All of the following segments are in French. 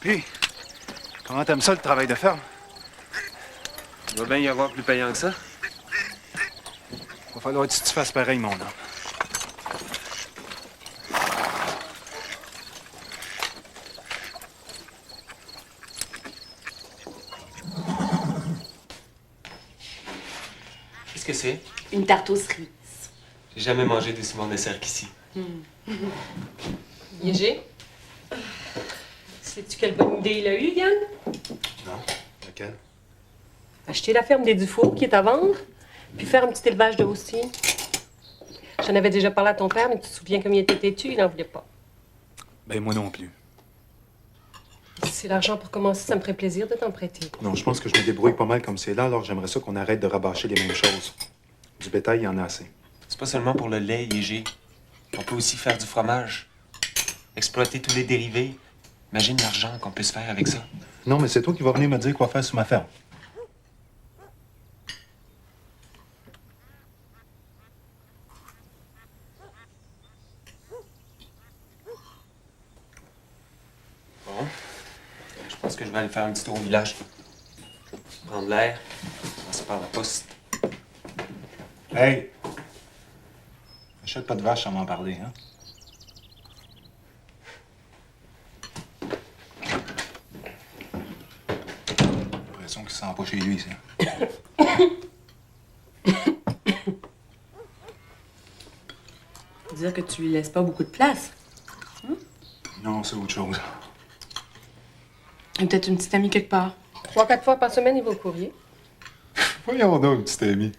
Puis, comment t'aimes ça, le travail de ferme? Il doit bien y avoir plus payant que ça. Va falloir que tu fasses pareil, mon homme. Qu'est-ce que c'est? Une tarte aux cerises. J'ai jamais mangé d'aussi bon dessert qu'ici. Yégé? Sais-tu quelle bonne idée il a eue, Yann? Non? Laquelle? Acheter la ferme des Dufour qui est à vendre, puis faire un petit élevage de houstiers. J'en avais déjà parlé à ton père, mais tu te souviens comme il était têtu, il n'en voulait pas. Ben, moi non plus. Si c'est l'argent pour commencer, ça me ferait plaisir de t'en prêter. Non, je pense que je me débrouille pas mal comme c'est là, alors j'aimerais ça qu'on arrête de rabâcher les mêmes choses. Du bétail, il y en a assez. C'est pas seulement pour le lait, Yégé. On peut aussi faire du fromage. Exploiter tous les dérivés. Imagine l'argent qu'on peut se faire avec ça. Non, mais c'est toi qui vas venir me dire quoi faire sur ma ferme. Bon. Je pense que je vais aller faire un petit tour au village. Prendre l'air. Passer par la poste. Hey! Achète pas de vache sans m'en parler, hein? J'ai l'impression qu'il se sent pas chez lui, ça. Dire que tu lui laisses pas beaucoup de place. Non, c'est autre chose. Et peut-être une petite amie quelque part. 3-4 fois par semaine, il va au courrier. Voyons donc, petit ami.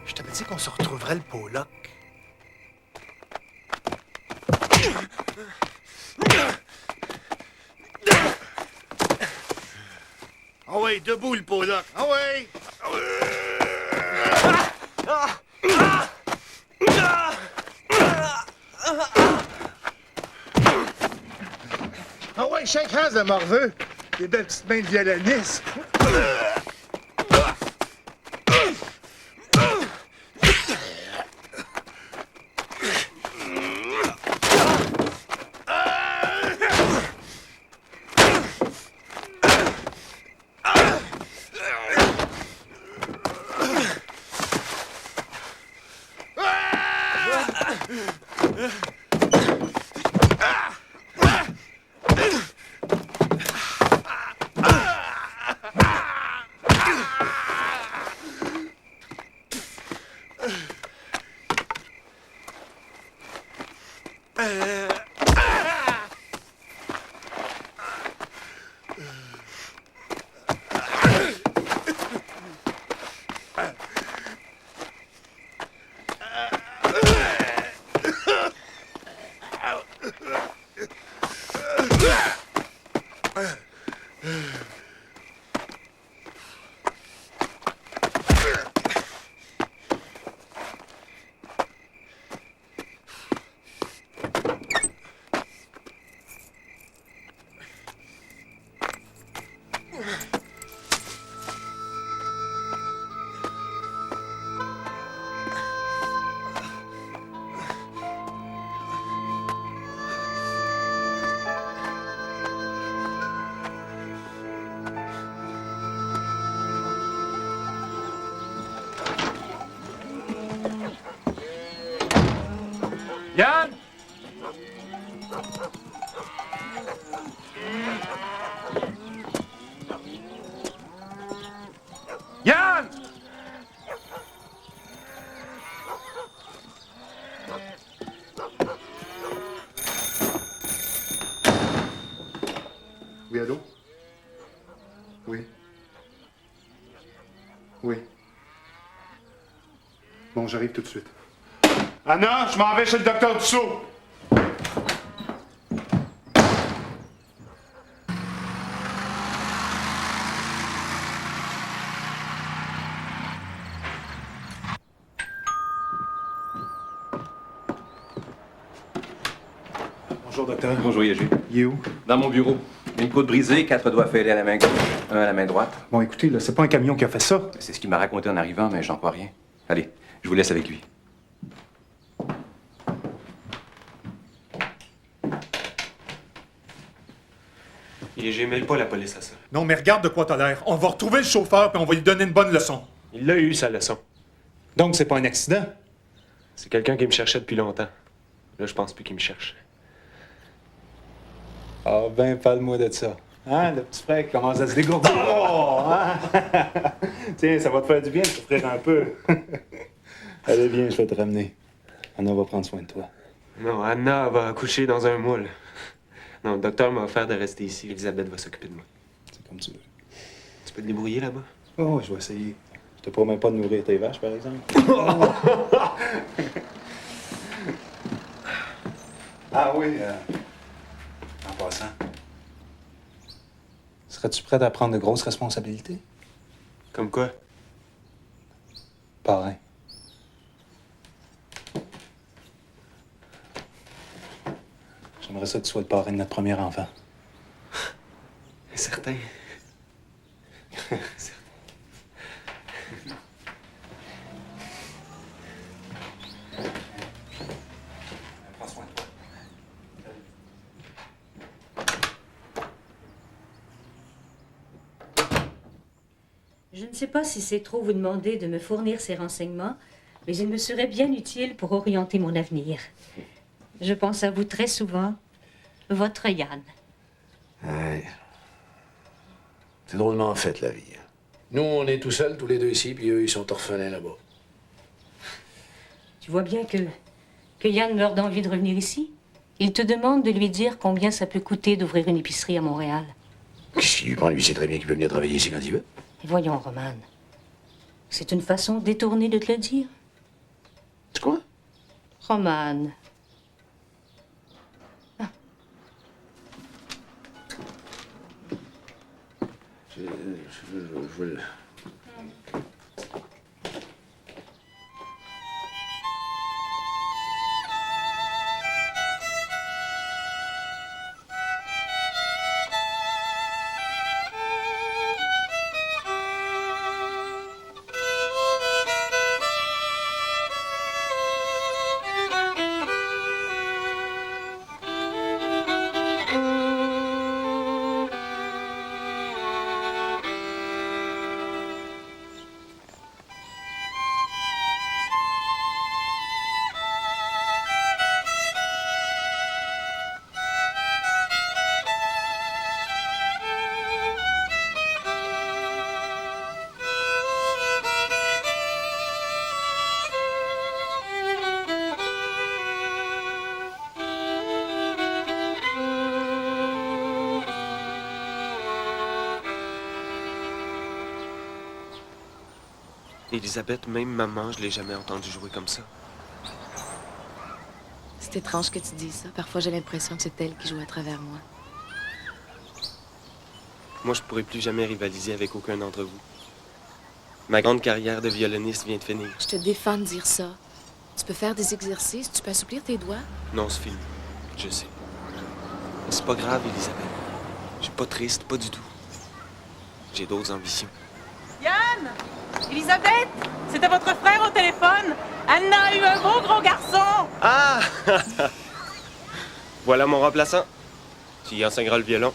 Je t'avais dit qu'on se retrouverait le Pollock. Ah ouais, debout le Pollock. Ah ouais! Ah ouais, shake hands le morveux. Des belles petites mains de violoniste. Yann! Oui, allô? Oui. Oui. Bon, j'arrive tout de suite. Anna, je m'en vais chez le docteur Dussault. Bonjour, docteur. Bonjour, Yégé. Il est où? Dans mon bureau. Une côte brisée, 4 doigts fêlés à la main gauche, un à la main droite. Bon, écoutez, là, c'est pas un camion qui a fait ça. C'est ce qu'il m'a raconté en arrivant, mais j'en crois rien. Allez, je vous laisse avec lui. Yégé, mêle pas la police à ça. Non, mais regarde de quoi t'as l'air. On va retrouver le chauffeur puis on va lui donner une bonne leçon. Il l'a eu, sa leçon. Donc, c'est pas un accident? C'est quelqu'un qui me cherchait depuis longtemps. Là, je pense plus qu'il me cherche. Ah, ben, parle-moi de ça. Hein, le petit frère qui commence à se dégourdir. Oh, hein? Tiens, ça va te faire du bien de souffrir un peu. Allez, viens, je vais te ramener. Anna va prendre soin de toi. Non, Anna va accoucher dans un moule. Non, le docteur m'a offert de rester ici. Elisabeth va s'occuper de moi. C'est comme tu veux. Tu peux te débrouiller là-bas? Oh, je vais essayer. Je te promets pas de nourrir tes vaches, par exemple. Ah oui, en passant. Serais-tu prête à prendre de grosses responsabilités? Comme quoi? Parrain. J'aimerais ça que tu sois le parrain de notre premier enfant. Certain. Prends soin de toi. Je ne sais pas si c'est trop vous demander de me fournir ces renseignements, mais ils me seraient bien utiles pour orienter mon avenir. Je pense à vous très souvent. Votre Yann. Ouais. C'est drôlement fait, la vie. Nous, on est tout seuls, tous les deux ici, puis eux, ils sont orphelins là-bas. Tu vois bien que Yann meurt d'envie de revenir ici. Il te demande de lui dire combien ça peut coûter d'ouvrir une épicerie à Montréal. Qu'est-ce qui lui prend? Lui, sait très bien qu'il peut venir travailler ici quand il veut. Et voyons, Romane. C'est une façon détournée de te le dire. C'est quoi? Romane. Je veux... Elisabeth, même maman, je l'ai jamais entendue jouer comme ça. C'est étrange que tu dises ça. Parfois, j'ai l'impression que c'est elle qui joue à travers moi. Moi, je pourrais plus jamais rivaliser avec aucun d'entre vous. Ma grande carrière de violoniste vient de finir. Je te défends de dire ça. Tu peux faire des exercices, tu peux assouplir tes doigts. Non, Sophie, je sais. Mais c'est pas grave, Elisabeth. Je suis pas triste, pas du tout. J'ai d'autres ambitions. Yann! Elisabeth! C'était votre frère au téléphone! Anna a eu un beau gros garçon! Ah! Voilà mon remplaçant. Tu y enseigneras le violon.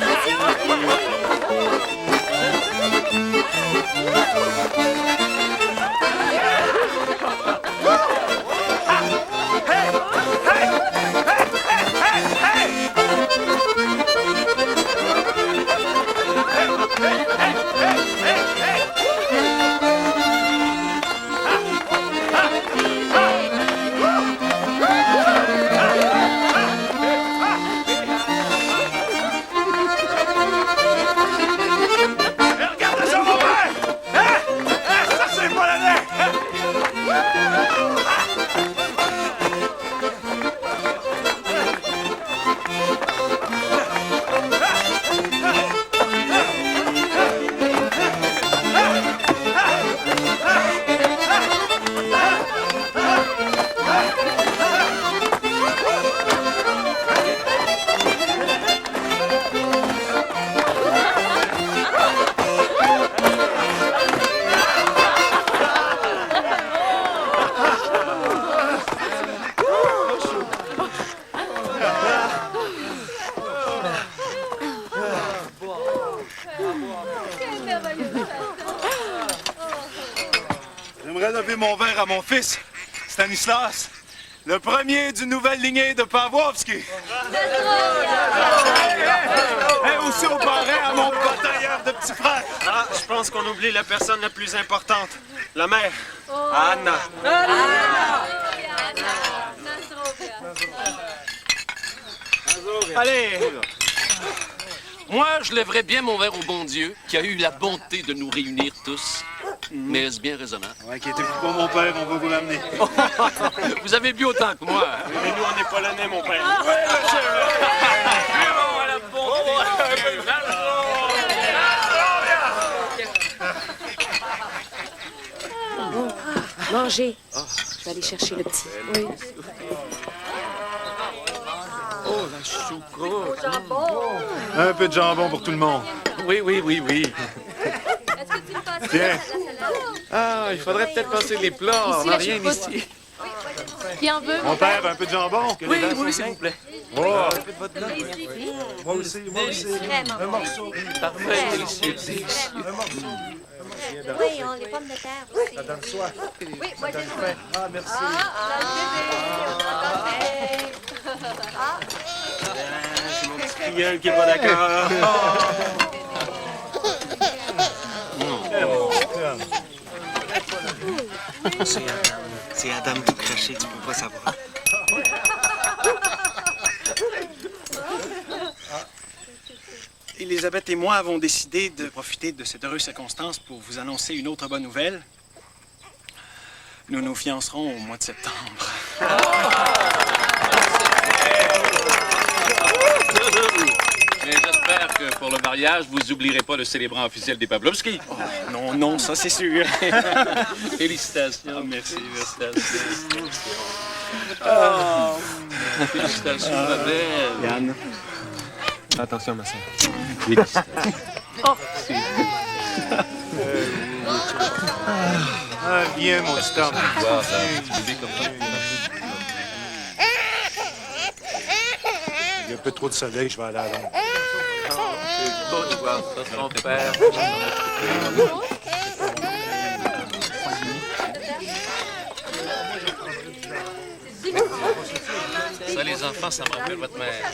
Attention! lever mon verre à mon fils, Stanislas, le premier d'une nouvelle lignée de Pavlovski. Et aussi au parrain à mon batailleur de petits frères. Ah, je pense qu'on oublie la personne la plus importante. La mère, Anna. Allez! Moi, je lèverais bien mon verre au bon Dieu, qui a eu la bonté de nous réunir tous. Mais est-ce bien raisonnable? Ouais, inquiétez-vous pas, mon père, on va vous l'amener. Vous avez bu autant que moi. Mais nous, on n'est pas l'année, mon père. Mangez. Je vais aller chercher le petit. Oui. Oh, la choucroute. Un peu de jambon pour tout le monde. Oui. Tiens. Ah, il faudrait peut-être passer les plats. Ici, On n'a la rien choucroute. ici. Qui en veut? Mon père, un peu de jambon. Oui, s'il vous plaît. Oh. Moi aussi. Un morceau. Parfait, délicieux. Un morceau. Oui, on les pommes de terre aussi. Ça donne soif. Oui, moi j'ai faim. Ah, merci. C'est mon petit filleul qui est pas d'accord. C'est Adam tout craché, tu peux pas savoir. Elisabeth et moi avons décidé de profiter de cette heureuse circonstance pour vous annoncer une autre bonne nouvelle. Nous nous fiancerons au mois de septembre. Mais j'espère que pour le mariage, vous n'oublierez pas le célébrant officiel des Pavlovski. Oh, non, ça c'est sûr. Félicitations. Merci. Félicitations, ma belle. Yann. Attention, ma soeur. Félicitations. Ah, viens, mon petit homme. Voir ça, un petit bébé comme ça. Il y a un peu trop de soleil, je vais aller à l'ombre. C'est beau de voir ça, son père. Ça, les enfants, ça me rappelle votre mère.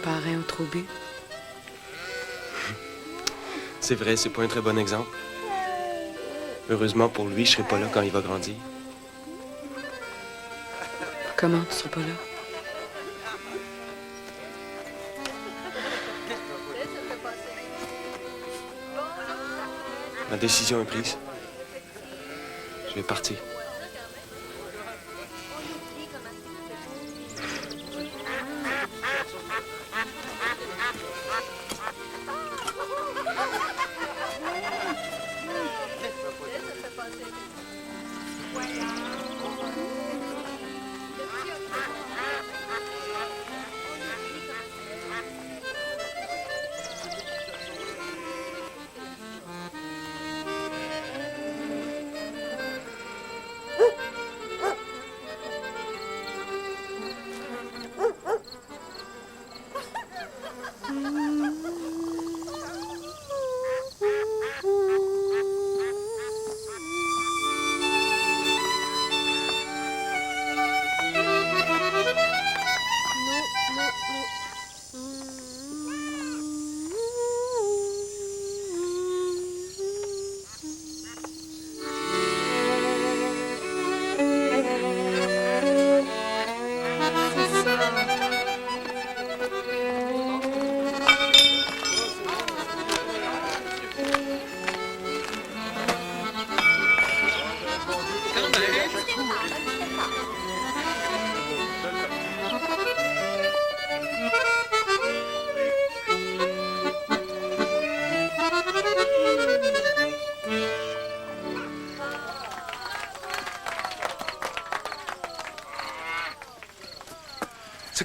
Parrain au trop bu. C'est vrai, c'est pas un très bon exemple. Heureusement pour lui, je serai pas là quand il va grandir. Comment tu seras pas là? Ma décision est prise. Je vais partir.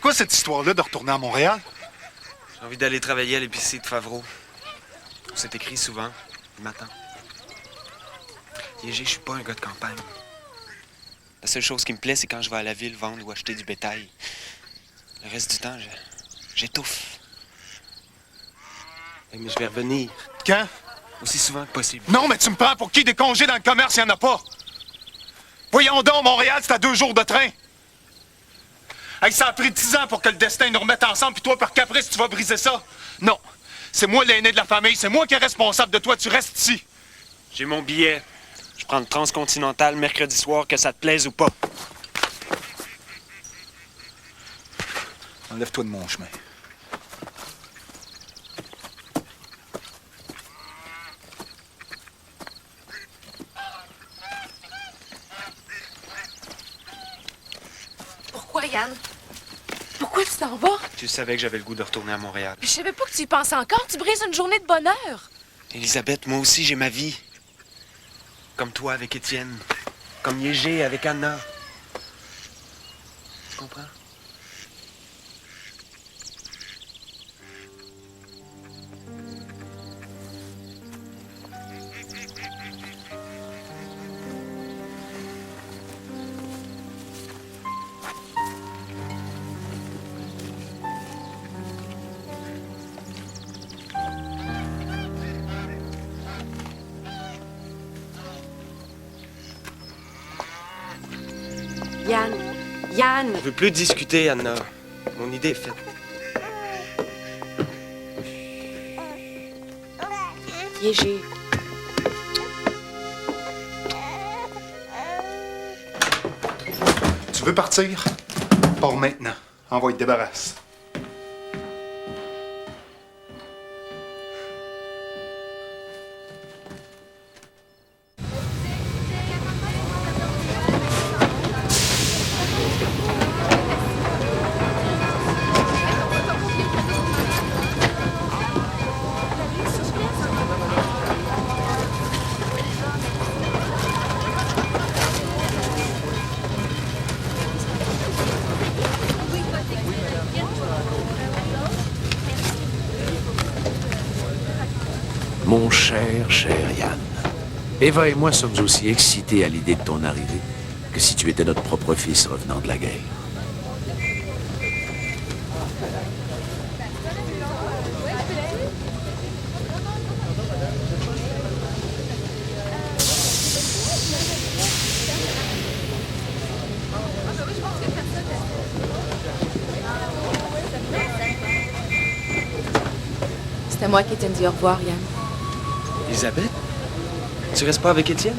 quoi cette histoire-là de retourner à Montréal? J'ai envie d'aller travailler à l'épicerie de Favreau. On s'est écrit souvent, le matin. Yégé, je suis pas un gars de campagne. La seule chose qui me plaît, c'est quand je vais à la ville vendre ou acheter du bétail. Le reste du temps, j'étouffe. Mais je vais revenir. Quand? Aussi souvent que possible. Non, mais tu me prends pour qui? Des congés dans le commerce, il n'y en a pas. Voyons donc, Montréal, c'est à 2 jours de train. Hey, ça a pris 10 ans pour que le destin nous remette ensemble, puis toi, par caprice, tu vas briser ça. Non. C'est moi l'aîné de la famille, c'est moi qui est responsable de toi, tu restes ici. J'ai mon billet. Je prends le transcontinental mercredi soir, que ça te plaise ou pas. Enlève-toi de mon chemin. Pourquoi, Yann? Pourquoi tu t'en vas? Tu savais que j'avais le goût de retourner à Montréal. Je savais pas que tu y pensais encore. Tu brises une journée de bonheur. Elisabeth, moi aussi, j'ai ma vie. Comme toi avec Étienne. Comme Yégé avec Anna. Tu comprends? Yann! Je veux plus discuter, Anna. Mon idée est faite. Yégé. Tu veux partir? Pars maintenant. Envoie te débarrasse. Mon cher Yann, Eva et moi sommes aussi excités à l'idée de ton arrivée que si tu étais notre propre fils revenant de la guerre. C'était moi qui t'ai dit au revoir, Yann. Elisabeth? Tu restes pas avec Étienne?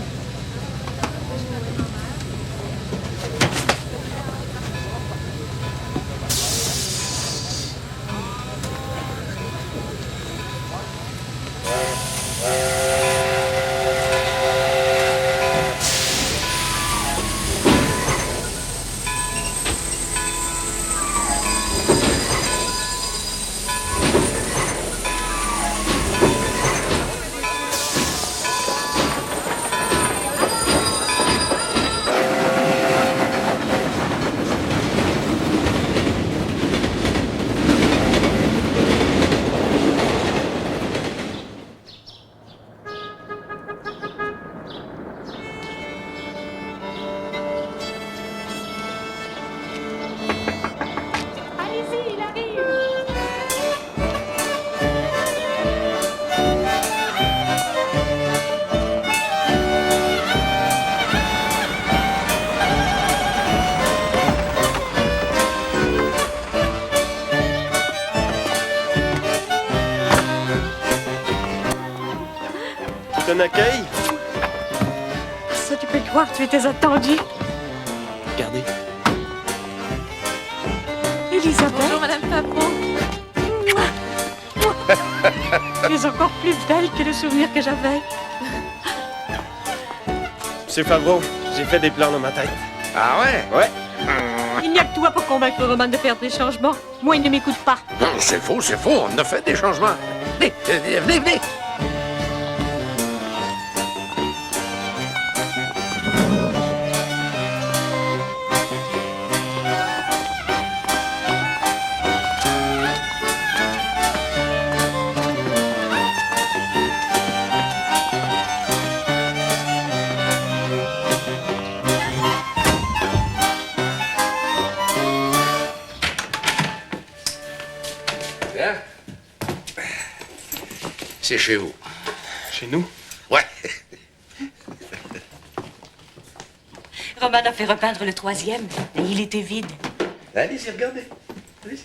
Ton accueil? Ça, tu peux croire, tu étais attendu. Regardez. Elisabeth. Bonjour, Madame Favreau. Tu es encore plus belle que le souvenir que j'avais. Monsieur Favreau, j'ai fait des plans dans ma tête. Ah ouais? Ouais. Il n'y a que toi pour convaincre Roman de faire des changements. Moi, il ne m'écoute pas. Non, c'est faux, on a fait des changements. Venez. C'est chez vous. Chez nous? Ouais. Roman a fait repeindre le 3e, mais il était vide. Allez-y, regardez. Allez-y.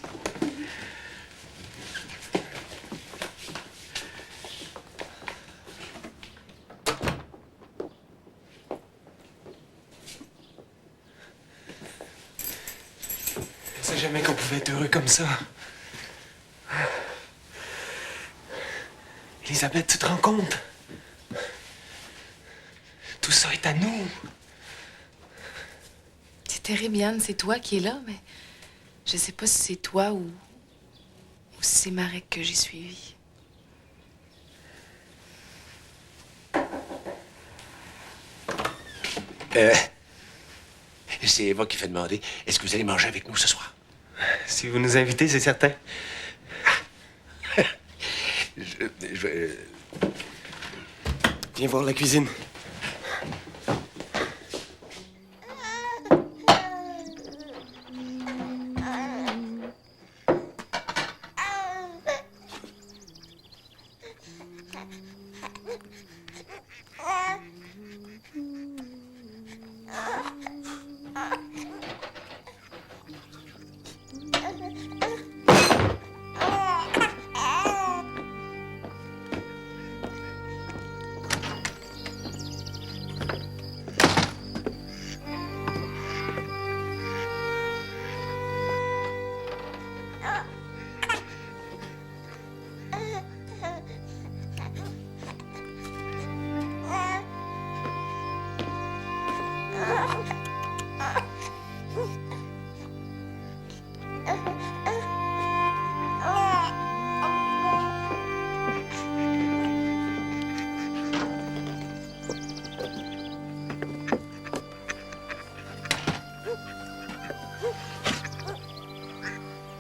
Je pensais jamais qu'on pouvait être heureux comme ça. Elisabeth, tu te rends compte? Tout ça est à nous. C'est terrible, Yann, c'est toi qui es là, mais je sais pas si c'est toi ou si c'est Marek que j'ai suivi. C'est Eva qui fait demander, est-ce que vous allez manger avec nous ce soir? Si vous nous invitez, c'est certain. Viens voir la cuisine.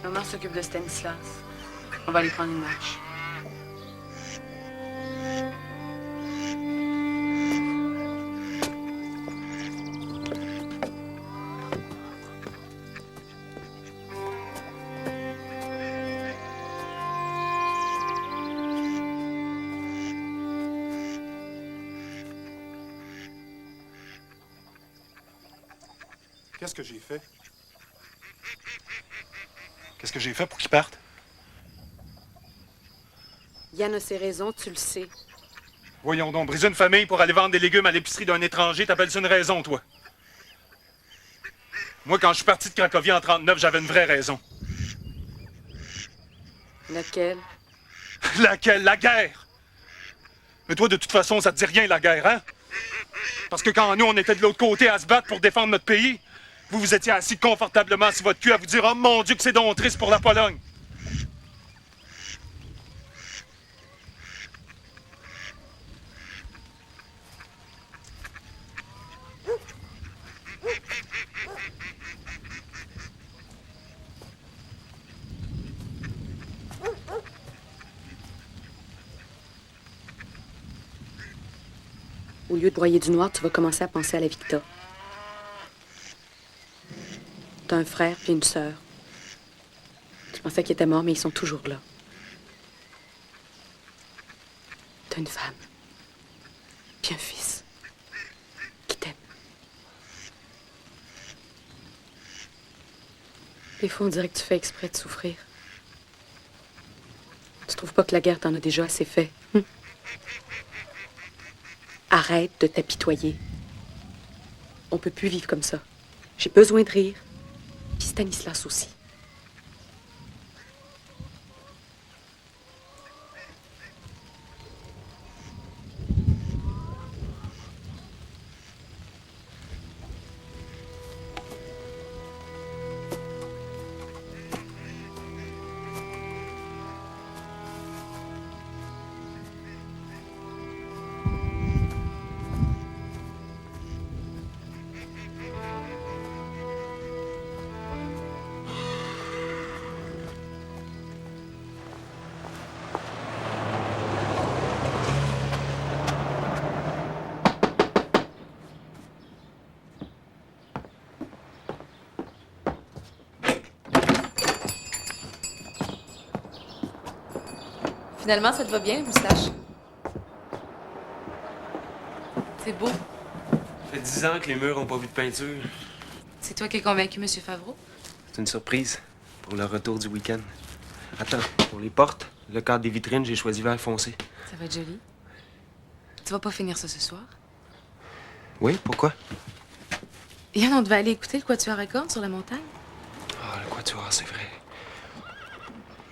Maman s'occupe de Stanislas. On va aller prendre une marche. Qu'est-ce que j'ai fait? Qu'est-ce que j'ai fait pour qu'il parte? Yann a ses raisons, tu le sais. Voyons donc, briser une famille pour aller vendre des légumes à l'épicerie d'un étranger, t'appelles ça une raison, toi? Moi, quand je suis parti de Cracovie en 39, j'avais une vraie raison. Laquelle? Laquelle? La guerre! Mais toi, de toute façon, ça te dit rien, la guerre, hein? Parce que quand nous, on était de l'autre côté à se battre pour défendre notre pays, vous vous étiez assis confortablement sur votre cul à vous dire « Oh mon Dieu, que c'est donc triste pour la Pologne! » Au lieu de broyer du noir, tu vas commencer à penser à la Victa. T'as un frère puis une sœur. Tu pensais qu'ils étaient morts, mais ils sont toujours là. T'as une femme. Puis un fils. Qui t'aime. Des fois, on dirait que tu fais exprès de souffrir. Tu trouves pas que la guerre t'en a déjà assez fait? Arrête de t'apitoyer. On peut plus vivre comme ça. J'ai besoin de rire. Puis Stanislas aussi. Finalement, ça te va bien, la moustache. C'est beau. Ça fait 10 ans que les murs ont pas vu de peinture. C'est toi qui as convaincu M. Favreau? C'est une surprise pour le retour du week-end. Attends, pour les portes, le cadre des vitrines, j'ai choisi vert foncé. Ça va être joli. Tu vas pas finir ça ce soir? Oui, pourquoi? Yann, on devait aller écouter le Quatuor à cordes sur la montagne. Ah, le quatuor, c'est vrai.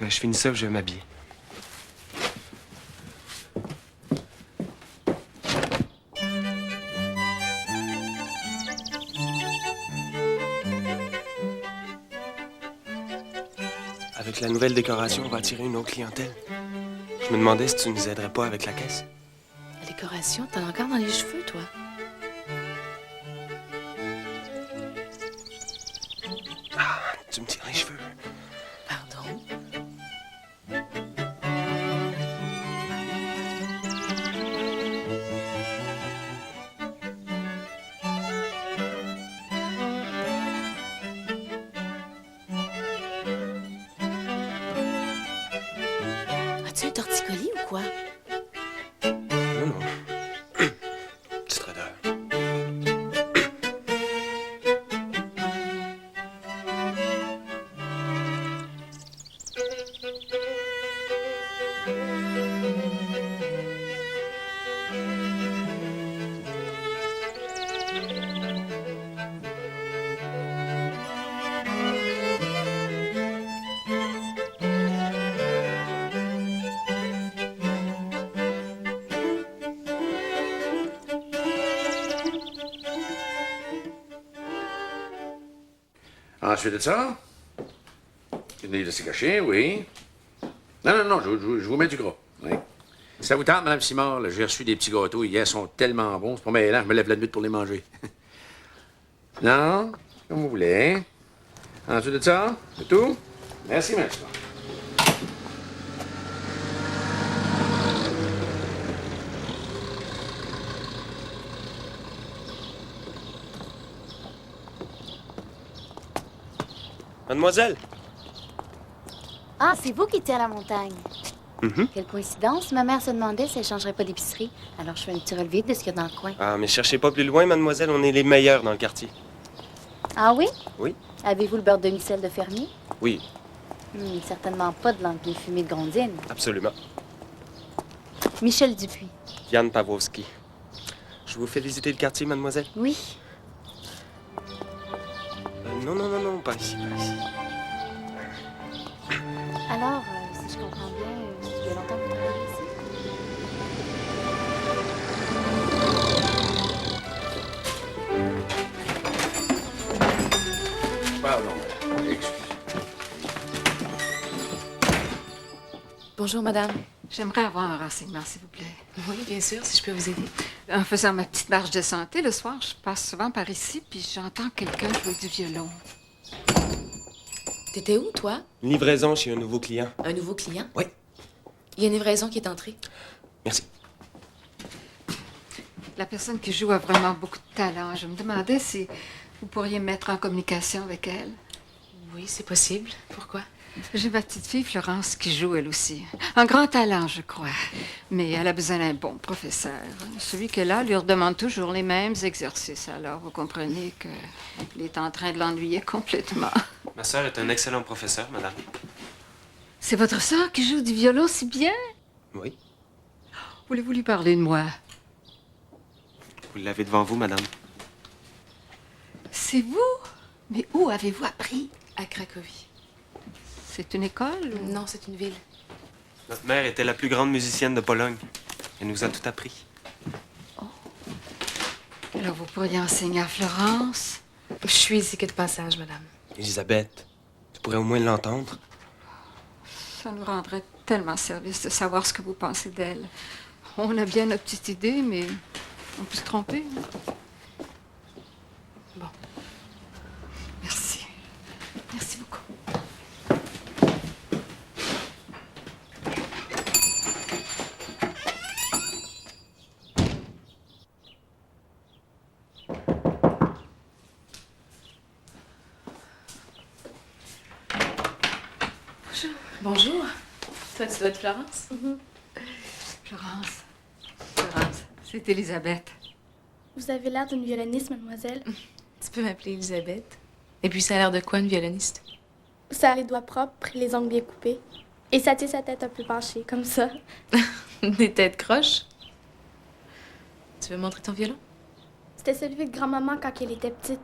Je finis ça, je vais m'habiller. Avec la nouvelle décoration, on va attirer une autre clientèle. Je me demandais si tu nous aiderais pas avec la caisse. La décoration, t'en as encore dans les cheveux, toi. Tu me tires les cheveux. Pardon? As-tu un torticolis ou quoi? Non, non. Petite raideur. Ensuite de ça, une livre de ces cachets, oui. Non, je vous mets du gras. Oui. Ça vous tente, Mme Simard? J'ai reçu des petits gâteaux hier, ils sont tellement bons. C'est pas mêlant, je me lève la nuit pour les manger. Non? Comme vous voulez. Ensuite de ça, c'est tout? Merci, Mme Simard. Mademoiselle! Ah, c'est vous qui étiez à la montagne. Mhm. Quelle coïncidence. Ma mère se demandait si elle changerait pas d'épicerie. Alors je fais un petit relevé de ce qu'il y a dans le coin. Ah, mais cherchez pas plus loin, mademoiselle, on est les meilleurs dans le quartier. Ah oui? Oui? Avez-vous le beurre de micelle de fermier? Oui, Certainement pas de l'anglais fumé de grondine. absolument. Michel Dupuis. Yann Pawlowski. Je vous fais visiter le quartier, mademoiselle? Oui. Non, pas ici, pas ici. Alors, si je comprends bien, il y a longtemps que vous travaillez ici? Pardon, excusez. Bonjour, madame. J'aimerais avoir un renseignement, s'il vous plaît. Oui, bien sûr, si je peux vous aider. En faisant ma petite marche de santé, le soir, je passe souvent par ici, puis j'entends quelqu'un jouer du violon. T'étais où, toi? Une livraison chez un nouveau client. Un nouveau client? Oui. Il y a une livraison qui est entrée. Merci. La personne qui joue a vraiment beaucoup de talent. Je me demandais si vous pourriez me mettre en communication avec elle. Oui, c'est possible. Pourquoi? J'ai ma petite fille, Florence, qui joue elle aussi. Un grand talent, je crois. Mais elle a besoin d'un bon professeur. Celui qu'elle a lui redemande toujours les mêmes exercices. Alors, vous comprenez qu'il est en train de l'ennuyer complètement. Ma sœur est un excellent professeur, madame. C'est votre sœur qui joue du violon si bien? Oui. Voulez-vous lui parler de moi? Vous l'avez devant vous, madame. C'est vous? Mais où avez-vous appris? À Cracovie. C'est une école? Ou... Non, c'est une ville. Notre mère était la plus grande musicienne de Pologne. Elle nous a tout appris. Alors, vous pourriez enseigner à Florence? Je suis ici que de passage, madame. Elisabeth, tu pourrais au moins l'entendre. Ça nous rendrait tellement service de savoir ce que vous pensez d'elle. On a bien notre petite idée, mais on peut se tromper. Bon. Merci. Merci beaucoup. Bonjour. Toi, tu dois être Florence? Florence, c'est Elisabeth. Vous avez l'air d'une violoniste, mademoiselle. Tu peux m'appeler Elisabeth. Et puis, ça a l'air de quoi, une violoniste? Ça a les doigts propres et les ongles bien coupés. Et ça tient sa tête un peu penchée, comme ça. Des têtes croches? Tu veux montrer ton violon? C'était celui de grand-maman quand elle était petite.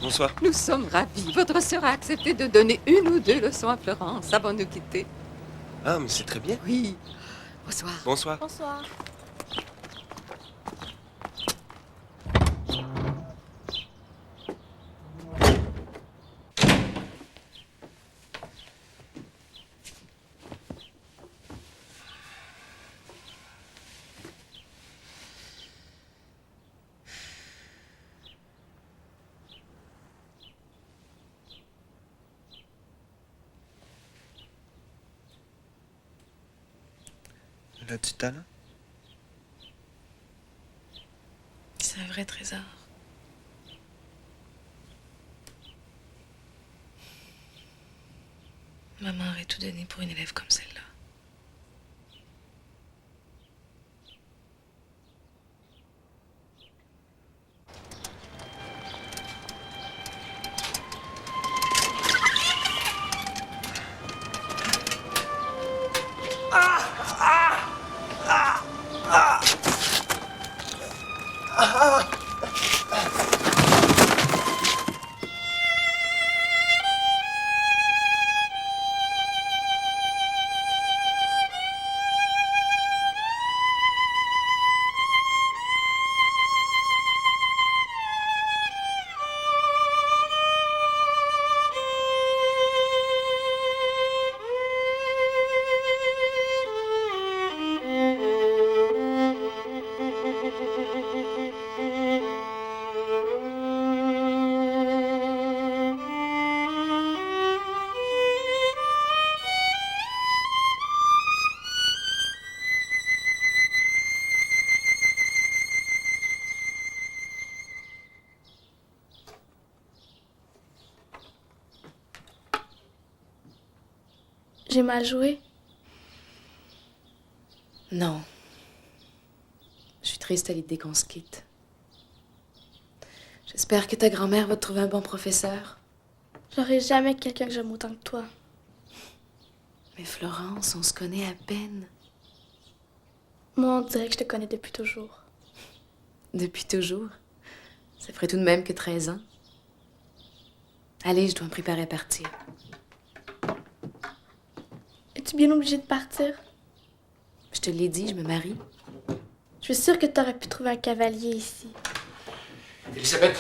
Bonsoir. Nous sommes ravis. Votre sœur a accepté de donner 1 ou 2 leçons à Florence avant de nous quitter. Ah, mais c'est très bien. Oui. Bonsoir. Bonsoir. Bonsoir. Elle a du talent. C'est un vrai trésor. Maman aurait tout donné pour une élève comme celle-là. J'ai mal joué? Non. Je suis triste à l'idée qu'on se quitte. J'espère que ta grand-mère va te trouver un bon professeur. J'aurai jamais quelqu'un que j'aime autant que toi. Mais Florence, on se connaît à peine. Moi, on dirait que je te connais depuis toujours. Depuis toujours? Ça ferait tout de même que 13 ans. Allez, je dois me préparer à partir. Es-tu bien obligée de partir? Je te l'ai dit, je me marie. Je suis sûre que tu aurais pu trouver un cavalier ici. Elisabeth,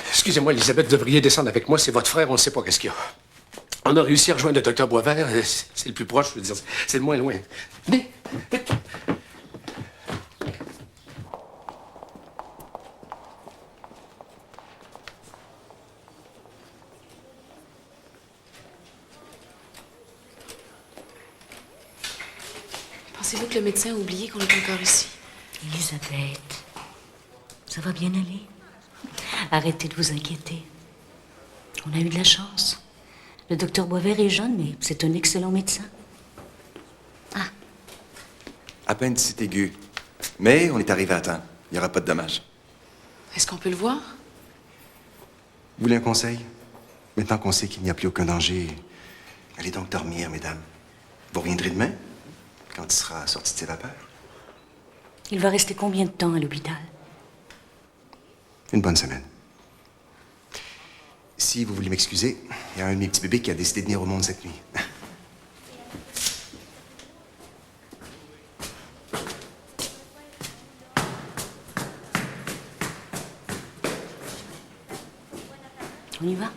excusez-moi, Elisabeth, vous devriez descendre avec moi. C'est votre frère, on ne sait pas qu'est-ce qu'il y a. On a réussi à rejoindre le docteur Boisvert. C'est le plus proche, je veux dire. C'est le moins loin. Venez, vite. Pensez-vous que le médecin a oublié qu'on est encore ici? Elisabeth, ça va bien aller. Arrêtez de vous inquiéter. On a eu de la chance. Le docteur Boisvert est jeune, mais c'est un excellent médecin. Appendicite aiguë. Mais on est arrivé à temps. Il n'y aura pas de dommages. Est-ce qu'on peut le voir? Vous voulez un conseil? Maintenant qu'on sait qu'il n'y a plus aucun danger, allez donc dormir, mesdames. Vous reviendrez demain, quand il sera sorti de ses vapeurs. Il va rester combien de temps à l'hôpital? Une bonne semaine. Si vous voulez m'excuser, il y a un de mes petits bébés qui a décidé de venir au monde cette nuit. On y va?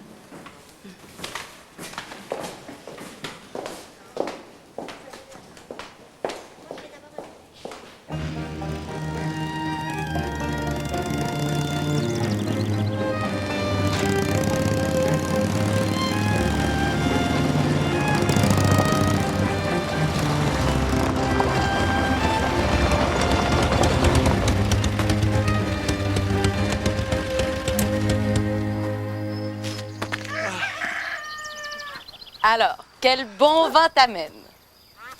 Alors, quel bon vent t'amène?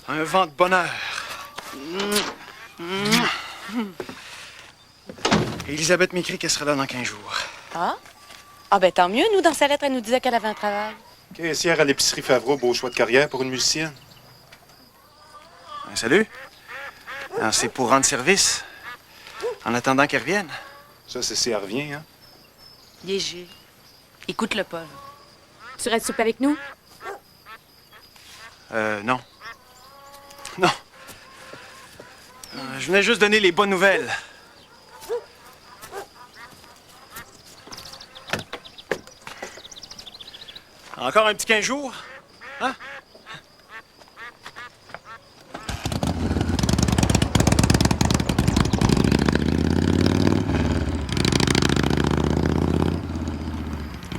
Un vent de bonheur. Elisabeth m'écrit qu'elle sera là dans 15 jours. Ah? Ah ben tant mieux, nous, dans sa lettre, elle nous disait qu'elle avait un travail. Caissière à l'épicerie Favreau, beau choix de carrière pour une musicienne. Salut. Alors, c'est pour rendre service. En attendant qu'elle revienne. Ça, c'est si elle revient, hein? Léger. Écoute-le pas, là. Tu restes souper avec nous? Non. Non. Je venais juste donner les bonnes nouvelles. Encore un petit 15 jours? Hein?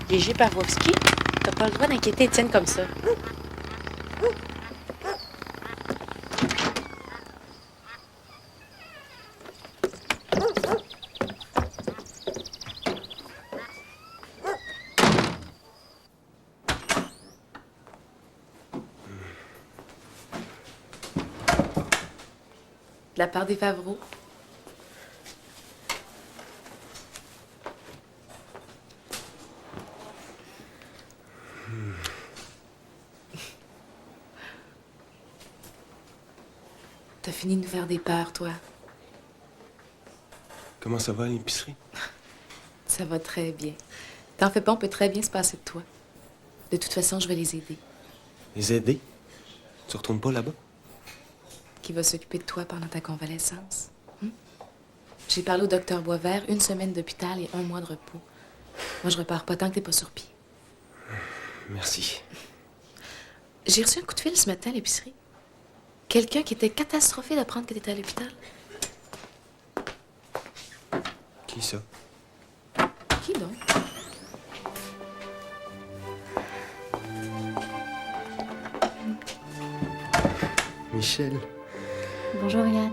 Léger Pavlovski, t'as pas le droit d'inquiéter Étienne comme ça. De la part des Favreau. T'as fini de nous faire des peurs, toi. Comment ça va à l'épicerie? Ça va très bien. T'en fais pas, on peut très bien se passer de toi. De toute façon, je vais les aider. Les aider? Tu retournes pas là-bas? Qui va s'occuper de toi pendant ta convalescence? J'ai parlé au docteur Boisvert, 1 semaine d'hôpital et 1 mois de repos. Moi, je repars pas tant que t'es pas sur pied. Merci. J'ai reçu un coup de fil ce matin à l'épicerie. Quelqu'un qui était catastrophé d'apprendre que t'étais à l'hôpital. Qui ça? Qui donc? Michel. Bonjour Yann.